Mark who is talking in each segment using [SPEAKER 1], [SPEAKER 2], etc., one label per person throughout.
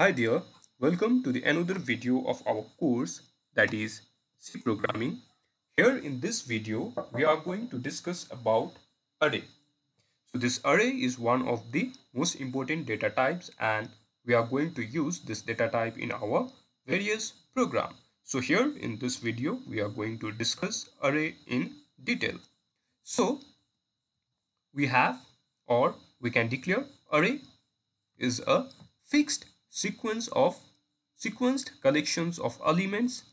[SPEAKER 1] Hi there, welcome to the another video of our course, that is C programming. Here in this video we are going to discuss about array. So this array is one of the most important data types and we are going to use this data type in our various program. So here in this video we are going to discuss array in detail. So we have or we can declare array is a fixed sequence of sequenced collections of elements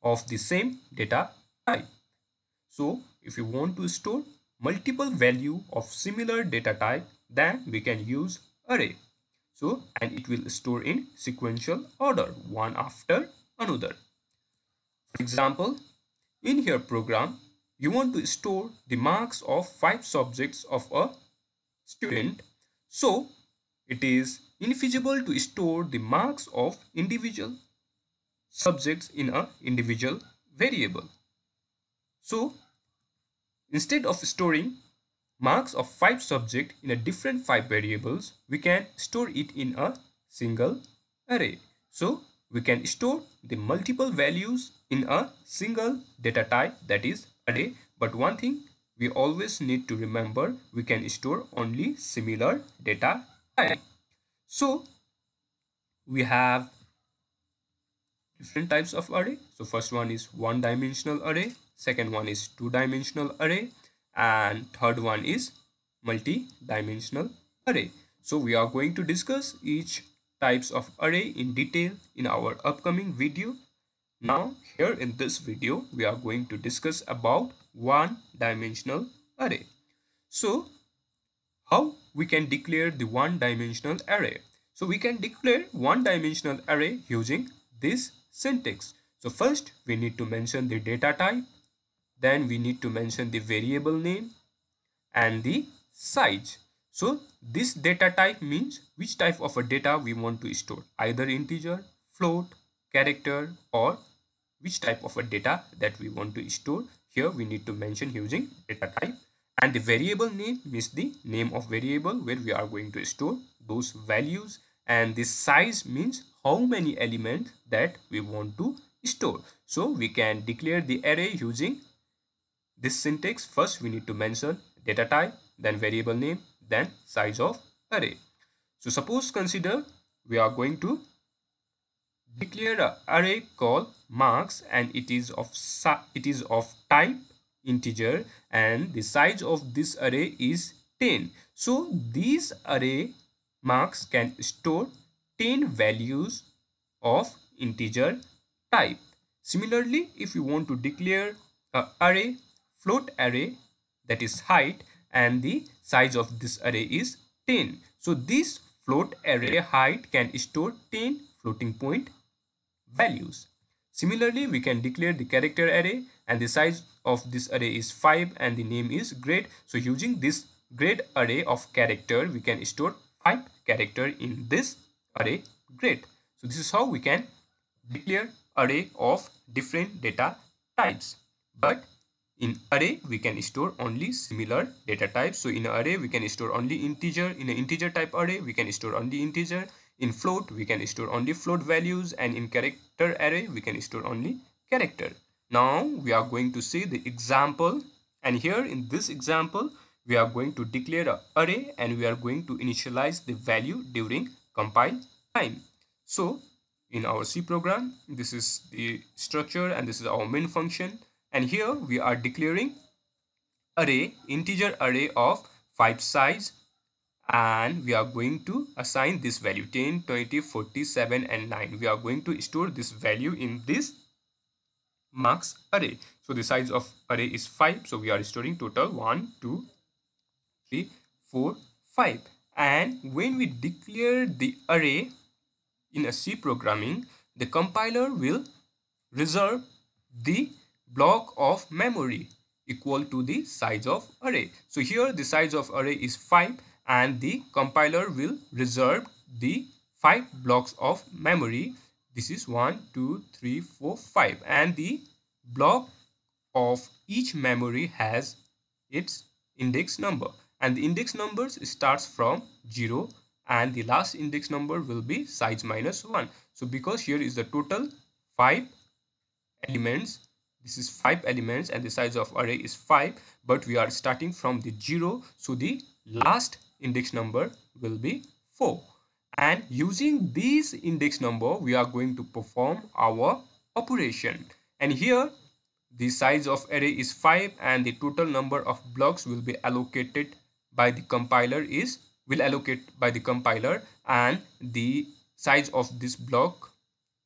[SPEAKER 1] of the same data type. So if you want to store multiple value of similar data type, then we can use array. So and it will store in sequential order, one after another. For example, in your program, you want to store the marks of 5 subjects of a student. So it is infeasible to store the marks of individual subjects in a individual variable. So instead of storing marks of 5 subjects in a different 5 variables, we can store it in a single array. So we can store the multiple values in a single data type, that is array. But one thing we always need to remember, we can store only similar data type. So we have different types of array. So first one is one dimensional array, second one is two dimensional array, and third one is multi-dimensional array. So we are going to discuss each types of array in detail in our upcoming video. Now here in this video we are going to discuss about one dimensional array. So how we can declare the one dimensional array? So we can declare one dimensional array using this syntax. So first we need to mention the data type, then we need to mention the variable name and the size. So this data type means which type of a data we want to store, either integer, float, character, or which type of a data that we want to store. Here we need to mention using data type, and the variable name means the name of variable where we are going to store those values, and the size means how many elements that we want to store. So we can declare the array using this syntax. First we need to mention data type, then variable name, then size of array. So suppose consider we are going to declare an array called marks, and it is of type integer, and the size of this array is 10. So these array marks can store 10 values of integer type. Similarly, if you want to declare a array float array, that is height, and the size of this array is 10. So this float array height can store 10 floating point values. Similarly, we can declare the character array, and the size of this array is 5 and the name is grade. So using this grade array of character, we can store 5 character in this array grade. So this is how we can declare array of different data types. But in array we can store only similar data types. So in array we can store only integer. In an integer type array we can store only integer. In float we can store only float values, and in character array we can store only character. Now we are going to see the example, and here in this example we are going to declare an array and we are going to initialize the value during compile time. So in our C program, this is the structure and this is our main function, and here we are declaring array, integer array of 5 size, and we are going to assign this value 10, 20, 47 and 9. We are going to store this value in this marks array. So the size of array is 5, so we are storing total 1, 2, 3, 4, 5. And when we declare the array in a C programming, the compiler will reserve the block of memory equal to the size of array. So here the size of array is 5, and the compiler will reserve the 5 blocks of memory. This is 1, 2, 3, 4, 5, and the block of each memory has its index number, and the index numbers starts from 0 and the last index number will be size minus 1. So because here is the total 5 elements, this is 5 elements and the size of array is 5, but we are starting from the 0, so the last index number will be 4. And using this index number we are going to perform our operation. And here the size of array is 5 and the total number of blocks will be allocated by the compiler is will allocate by the compiler, and the size of this block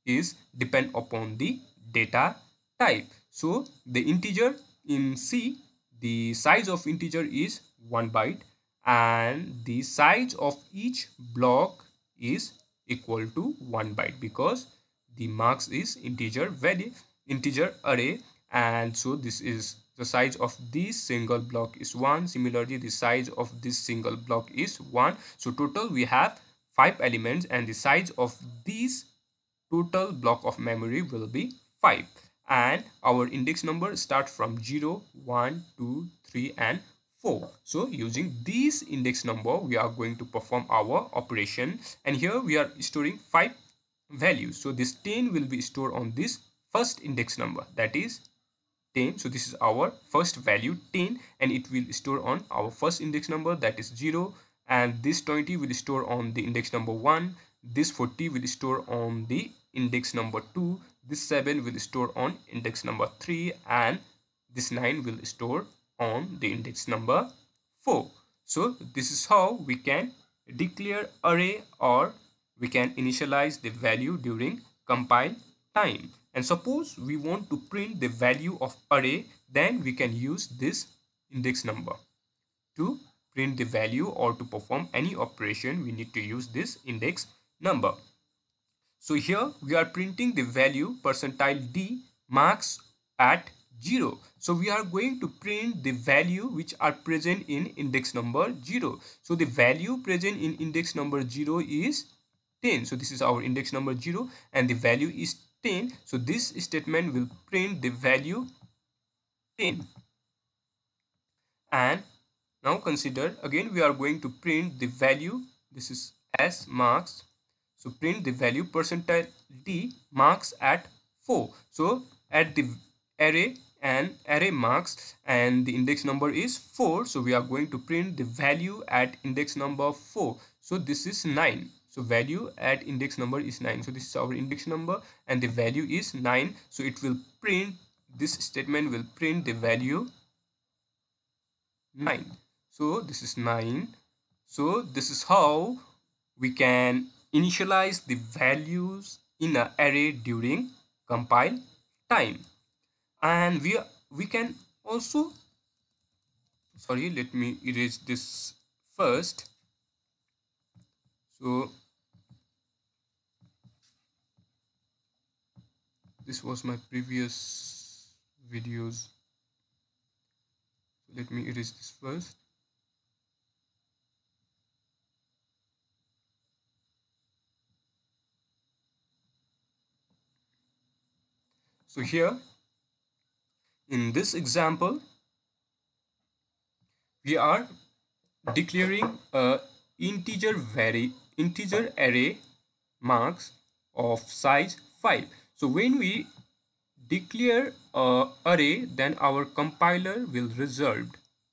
[SPEAKER 1] is depend upon the data type. So the integer in C, the size of integer is 1 byte and the size of each block is equal to 1 byte because the marks is integer value, integer array, and so this is the size of this single block is 1. Similarly, the size of this single block is 1. So total we have 5 elements and the size of these total block of memory will be 5, and our index number start from 0, 1, 2, 3 and 4. So using this index number we are going to perform our operation, and here we are storing 5 values. So this 10 will be stored on this first index number, that is 10. So this is our first value 10 and it will store on our first index number, that is 0, and this 20 will store on the index number 1, this 40 will store on the index number 2, this 7 will store on index number 3, and this 9 will store on the index number 4. So this is how we can declare array, or we can initialize the value during compile time. And suppose we want to print the value of array, then we can use this index number. To print the value or to perform any operation, we need to use this index number. So here we are printing the value percentile D marks at 0. So we are going to print the value which are present in index number 0. So the value present in index number 0 is 10. So this is our index number 0 and the value is 10. So this statement will print the value 10. And now consider again we are going to print the value, this is S marks. So print the value percentile D marks at 4. So at the array and array marks and the index number is 4. So we are going to print the value at index number 4. So this is 9. So value at index number is 9. So this is our index number and the value is 9. So it will print, this statement will print the value 9. So this is 9. So this is how we can initialize the values in an array during compile time. And we can also, sorry, let me erase this first. So this was my previous videos. Let me erase this first. So here in this example we are declaring a integer array marks of size 5. So when we declare a array, then our compiler will reserve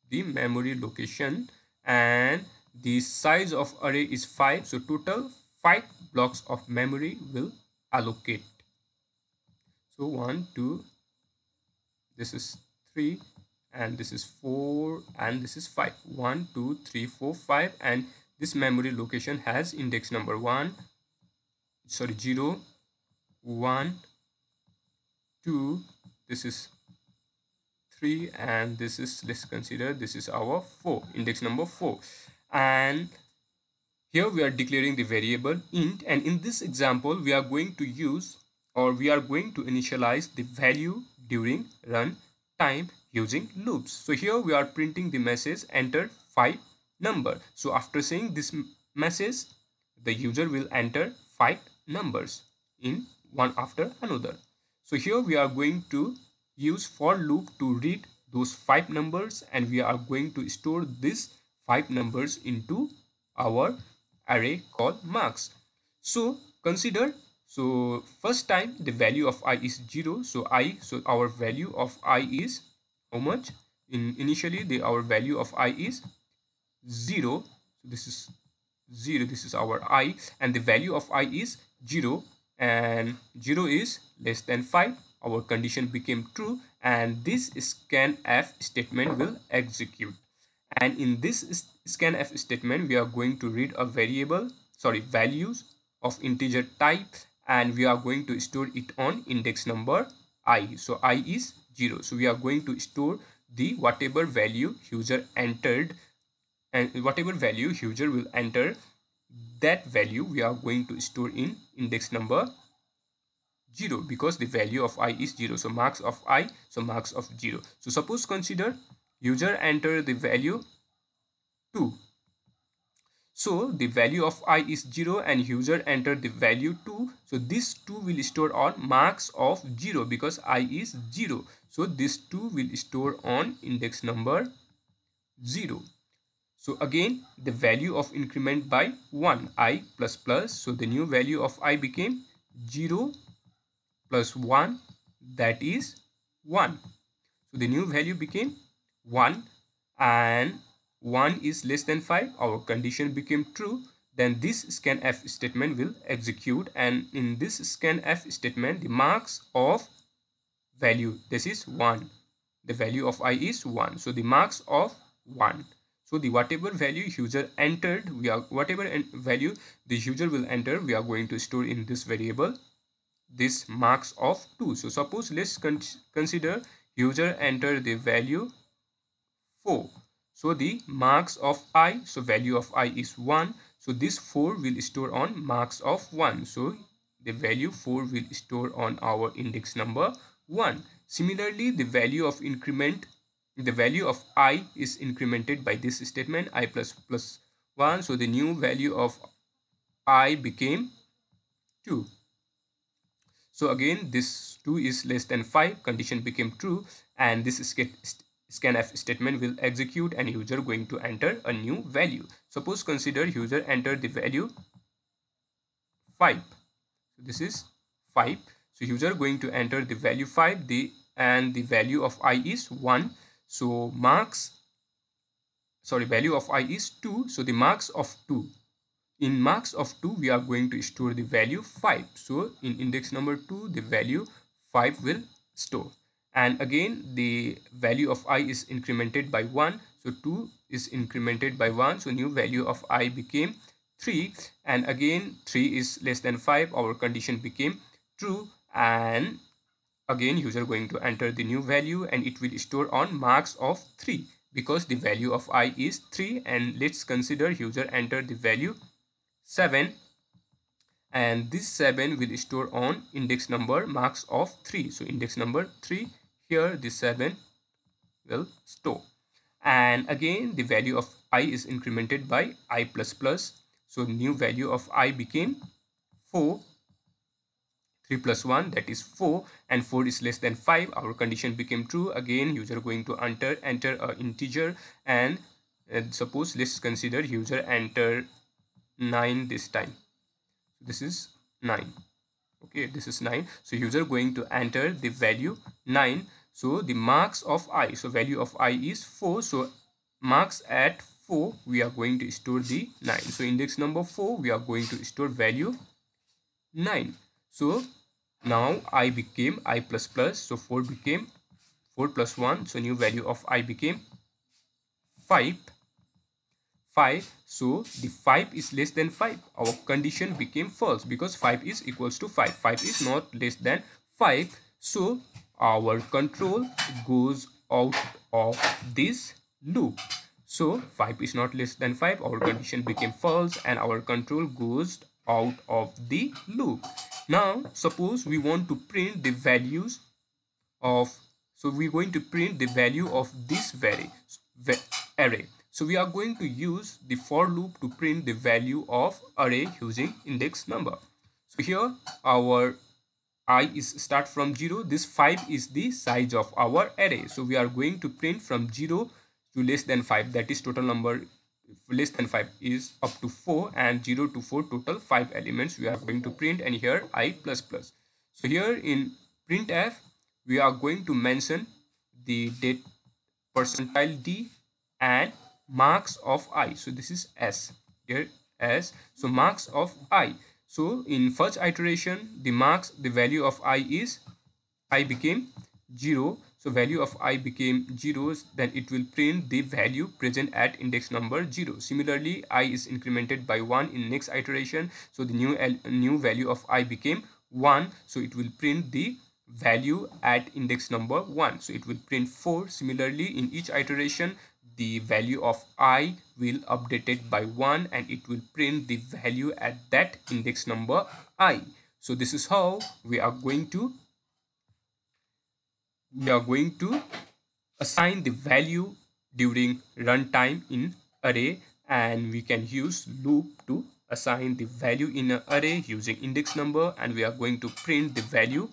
[SPEAKER 1] the memory location and the size of array is 5. So total 5 blocks of memory will allocate. So 1, 2, this is 3 and this is 4 and this is 5. 1, 2, 3, 4, 5, and this memory location has index number 0, 1, 2, this is 3, and this is, let's consider this is our 4, index number 4. And here we are declaring the variable int, and in this example we are going to use, or we are going to initialize the value during run time using loops. So here we are printing the message enter 5 number. So after saying this message, the user will enter 5 numbers in one after another. So here we are going to use for loop to read those 5 numbers, and we are going to store these 5 numbers into our array called marks. So consider, so first time the value of I is 0, so our value of I is how much? Initially our value of I is 0, so this is 0, this is our I, and the value of I is 0, and 0 is less than 5. Our condition became true, and this scanf statement will execute. And in this scanf statement, we are going to read a values of integer type, and we are going to store it on index number I. So I is 0, so we are going to store the whatever value user entered, and whatever value user will enter, that value we are going to store in index number 0, because the value of I is 0. So marks of I, so marks of 0. So suppose consider user enter the value 2. So the value of I is 0 and user enter the value 2. So this 2 will store on marks of 0 because I is 0. So this 2 will store on index number 0. So again, the value of increment by 1, I plus plus. So the new value of I became 0 plus 1, that is 1. So the new value became 1, and 1 is less than 5. Our condition became true. Then this scanf statement will execute, and in this scanf statement, the marks of value, this is 1. The value of I is 1. So the marks of 1. So the whatever value user entered, whatever value the user will enter, we are going to store in this variable, this marks of 2. So suppose let's consider user enter the value 4. So the marks of I, so value of I is 1. So this 4 will store on marks of 1. So the value 4 will store on our index number 1. Similarly, the value of I is incremented by this statement, I plus plus 1. So the new value of I became 2. So again, this 2 is less than 5, condition became true, and this scanf statement will execute, and user going to enter a new value. Suppose consider user enter the value 5. So this is 5. So user going to enter the value 5, and the value of I is 1. So value of I is 2. So the marks of 2. In marks of 2, we are going to store the value 5. So in index number 2, the value 5 will store. And again, the value of I is incremented by 1. So 2 is incremented by 1. So new value of I became 3. And again, 3 is less than 5. Our condition became true. And again, user going to enter the new value, and it will store on marks of 3 because the value of I is 3. And let's consider user enter the value 7, and this 7 will store on index number marks of 3. So index number 3, here this 7 will store. And again, the value of I is incremented by I plus plus. So new value of I became 4. 3 plus 1, that is 4, and 4 is less than 5. Our condition became true. Again, user going to enter an integer, and suppose let's consider user enter 9 this time. This is 9. Okay, this is 9. So user going to enter the value 9. So the marks of I, so value of I is 4. So marks at 4, we are going to store the 9. So index number 4, we are going to store value 9. So now I became I plus plus. So 4 became 4 plus 1. So new value of I became 5. 5. So the 5 is less than 5. Our condition became false because 5 is equals to 5. 5 is not less than 5. So our control goes out of this loop. So 5 is not less than 5. Our condition became false, and our control goes out of the loop. Now suppose we want to print the values of, so we're going to print the value of this array. So we are going to use the for loop to print the value of array using index number. So here our I is start from 0. This 5 is the size of our array. So we are going to print from 0 to less than 5, that is total number less than 5 is up to 4, and 0 to 4 total 5 elements we are going to print, and here I plus plus. So here in printf we are going to mention the date percentile d and marks of I. So this is s here, s. So marks of I. So in first iteration the value of I became 0. So value of I became 0, then it will print the value present at index number 0. Similarly, I is incremented by 1 in next iteration. So the new value of I became 1. So it will print the value at index number 1. So it will print 4. Similarly, in each iteration, the value of I will updated by 1 and it will print the value at that index number I. So this is how we are going to assign the value during runtime in array, and we can use loop to assign the value in an array using index number, and we are going to print the value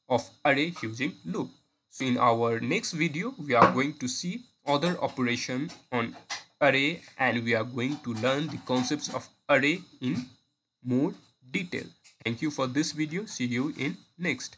[SPEAKER 1] of array using loop. So in our next video we are going to see other operation on array, and we are going to learn the concepts of array in more detail. Thank you for this video. See you in next.